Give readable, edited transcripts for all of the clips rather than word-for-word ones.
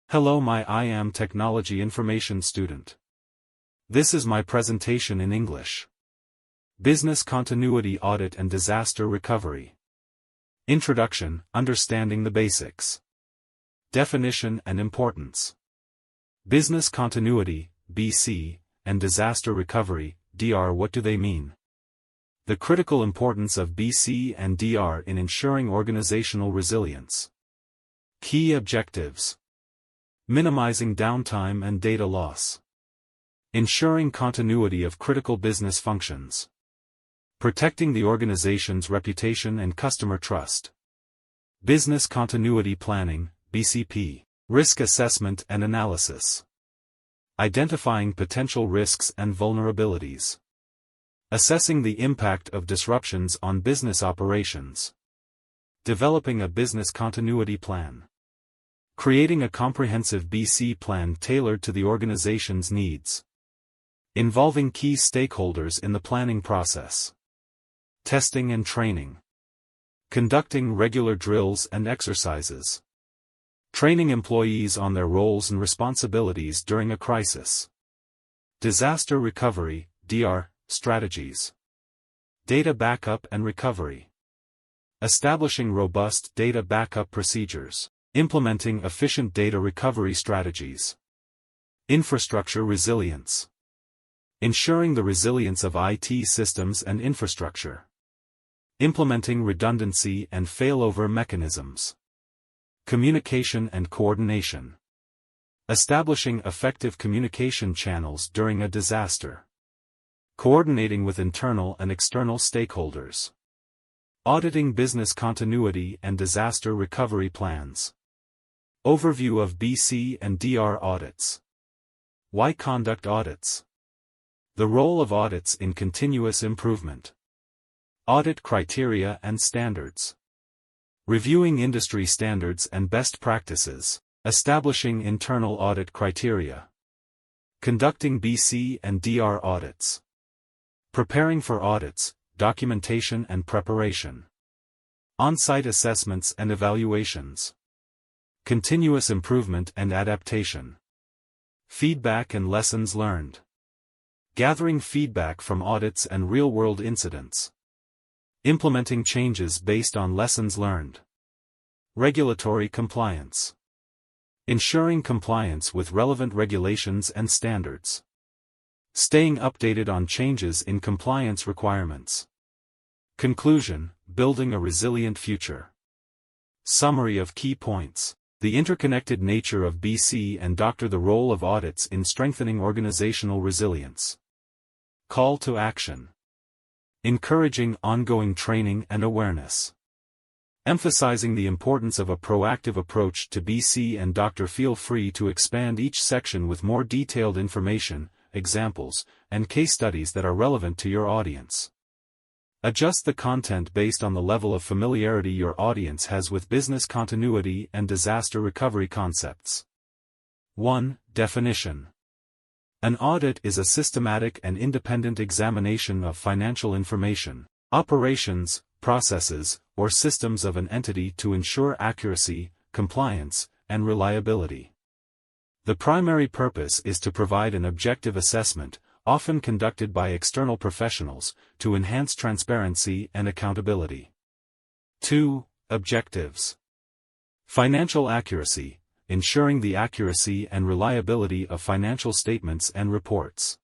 Hello, I am technology information student. This is my presentation in English. Business continuity audit and disaster recovery. Introduction, understanding the basics. Definition and importance. Business continuity, BC, and disaster recovery, DR. What do they mean? The critical importance of BC and DR in ensuring organizational resilience. Key objectives. Minimizing downtime and data loss. Ensuring continuity of critical business functions. Protecting the organization's reputation and customer trust. Business continuity planning, BCP. Risk assessment and analysis. Identifying potential risks and vulnerabilities. Assessing the impact of disruptions on business operations. Developing a business continuity plan. Creating a comprehensive BC plan tailored to the organization's needs. Involving key stakeholders in the planning process. Testing and training. Conducting regular drills and exercises. Training employees on their roles and responsibilities during a crisis. Disaster recovery, DR, strategies. Data backup and recovery. Establishing robust data backup procedures. Implementing efficient data recovery strategies. Infrastructure resilience. Ensuring the resilience of IT systems and infrastructure. Implementing redundancy and failover mechanisms. Communication and coordination. Establishing effective communication channels during a disaster. Coordinating with internal and external stakeholders. Auditing business continuity and disaster recovery plans. Overview of BC and DR audits. Why conduct audits? The role of audits in continuous improvement. Audit criteria and standards. Reviewing industry standards and best practices. Establishing internal audit criteria. Conducting BC and DR audits. Preparing for audits, documentation and preparation. On-site assessments and evaluations. Continuous improvement and adaptation. Feedback and lessons learned. Gathering feedback from audits and real-world incidents. Implementing changes based on lessons learned. Regulatory compliance. Ensuring compliance with relevant regulations and standards. Staying updated on changes in compliance requirements. Conclusion, building a resilient future. Summary of key points. The interconnected nature of BC and DR. The role of audits in strengthening organizational resilience. Call to action. Encouraging ongoing training and awareness. Emphasizing the importance of a proactive approach to BC and DR. Feel free to expand each section with more detailed information, examples, and case studies that are relevant to your audience. Adjust the content based on the level of familiarity your audience has with business continuity and disaster recovery concepts. 1. Definition. An audit is a systematic and independent examination of financial information, operations, processes, or systems of an entity to ensure accuracy, compliance, and reliability. The primary purpose is to provide an objective assessment, often conducted by external professionals, to enhance transparency and accountability. 2. Objectives. Financial accuracy, ensuring the accuracy and reliability of financial statements and reports.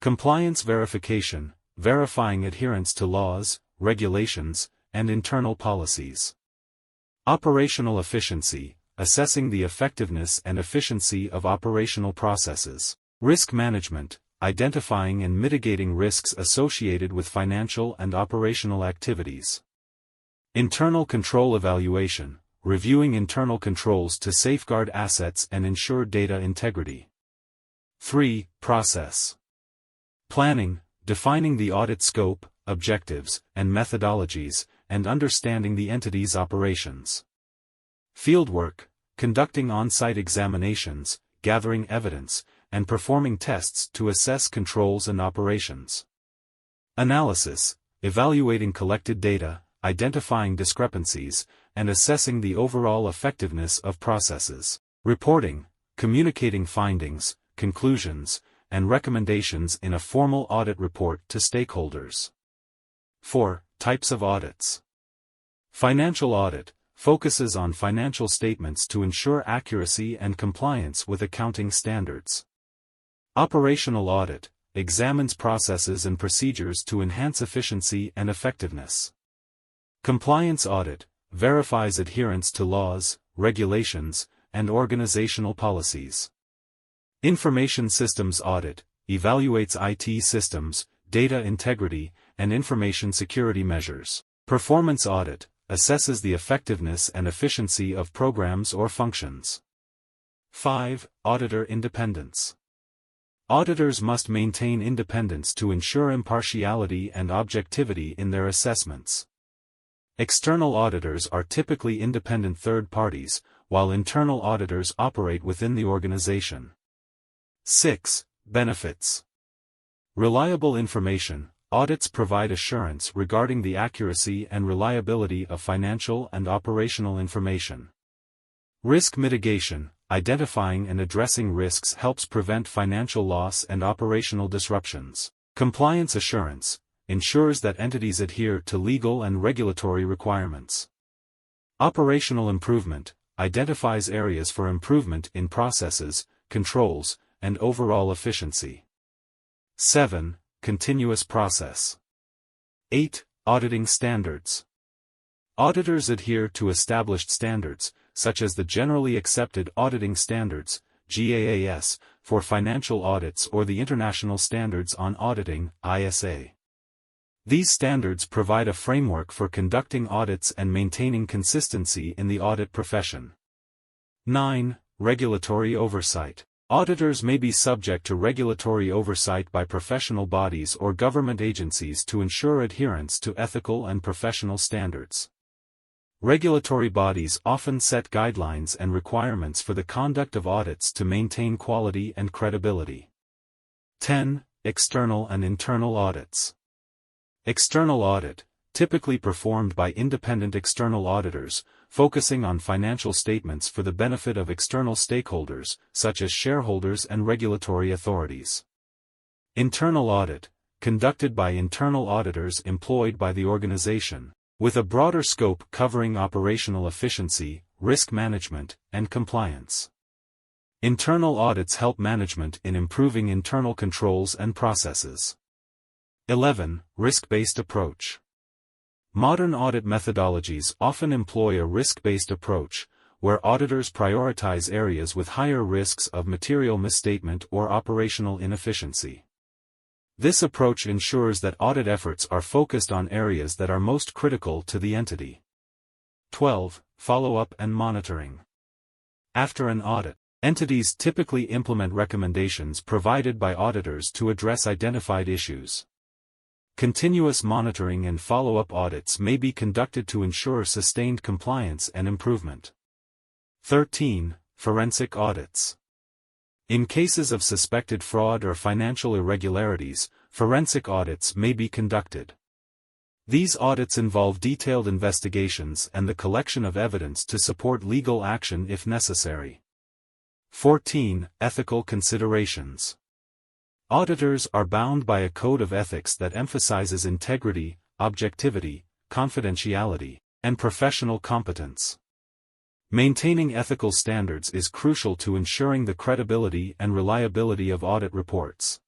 Compliance verification, verifying adherence to laws, regulations, and internal policies. Operational efficiency, assessing the effectiveness and efficiency of operational processes. Risk management, identifying and mitigating risks associated with financial and operational activities. Internal control evaluation, reviewing internal controls to safeguard assets and ensure data integrity. 3. Process. Planning, defining the audit scope, objectives, and methodologies, and understanding the entity's operations. Fieldwork, conducting on-site examinations, gathering evidence, and performing tests to assess controls and operations. Analysis, evaluating collected data, identifying discrepancies, and assessing the overall effectiveness of processes. Reporting, communicating findings, conclusions, and recommendations in a formal audit report to stakeholders. 4. Types of audits. Financial audit focuses on financial statements to ensure accuracy and compliance with accounting standards. Operational audit examines processes and procedures to enhance efficiency and effectiveness. Compliance audit verifies adherence to laws, regulations, and organizational policies. Information systems audit evaluates IT systems, data integrity, and information security measures. Performance audit assesses the effectiveness and efficiency of programs or functions. 5. Auditor independence. Auditors must maintain independence to ensure impartiality and objectivity in their assessments. External auditors are typically independent third parties, while internal auditors operate within the organization. 6. Benefits. Reliable information. Audits provide assurance regarding the accuracy and reliability of financial and operational information. Risk mitigation. Identifying and addressing risks helps prevent financial loss and operational disruptions. Compliance assurance ensures that entities adhere to legal and regulatory requirements. Operational improvement identifies areas for improvement in processes, controls, and overall efficiency. 7. Continuous process. 8. Auditing standards. Auditors adhere to established standards, such as the Generally Accepted Auditing Standards, GAAP, for financial audits or the International Standards on Auditing, ISA. These standards provide a framework for conducting audits and maintaining consistency in the audit profession. 9. Regulatory oversight. Auditors may be subject to regulatory oversight by professional bodies or government agencies to ensure adherence to ethical and professional standards. Regulatory bodies often set guidelines and requirements for the conduct of audits to maintain quality and credibility. 10. External and internal audits. External audit, typically performed by independent external auditors, focusing on financial statements for the benefit of external stakeholders, such as shareholders and regulatory authorities. Internal audit, conducted by internal auditors employed by the organization, with a broader scope covering operational efficiency, risk management, and compliance. Internal audits help management in improving internal controls and processes. 11. Risk-based approach. Modern audit methodologies often employ a risk-based approach, where auditors prioritize areas with higher risks of material misstatement or operational inefficiency. This approach ensures that audit efforts are focused on areas that are most critical to the entity. 12. Follow-up and monitoring. After an audit, entities typically implement recommendations provided by auditors to address identified issues. Continuous monitoring and follow-up audits may be conducted to ensure sustained compliance and improvement. 13. Forensic audits. In cases of suspected fraud or financial irregularities, forensic audits may be conducted. These audits involve detailed investigations and the collection of evidence to support legal action if necessary. 14. Ethical considerations. Auditors are bound by a code of ethics that emphasizes integrity, objectivity, confidentiality, and professional competence. Maintaining ethical standards is crucial to ensuring the credibility and reliability of audit reports.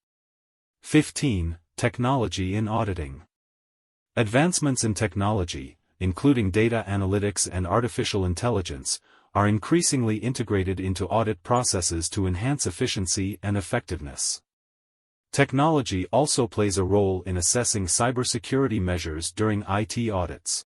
15. Technology in auditing. Advancements in technology, including data analytics and artificial intelligence, are increasingly integrated into audit processes to enhance efficiency and effectiveness. Technology also plays a role in assessing cybersecurity measures during IT audits.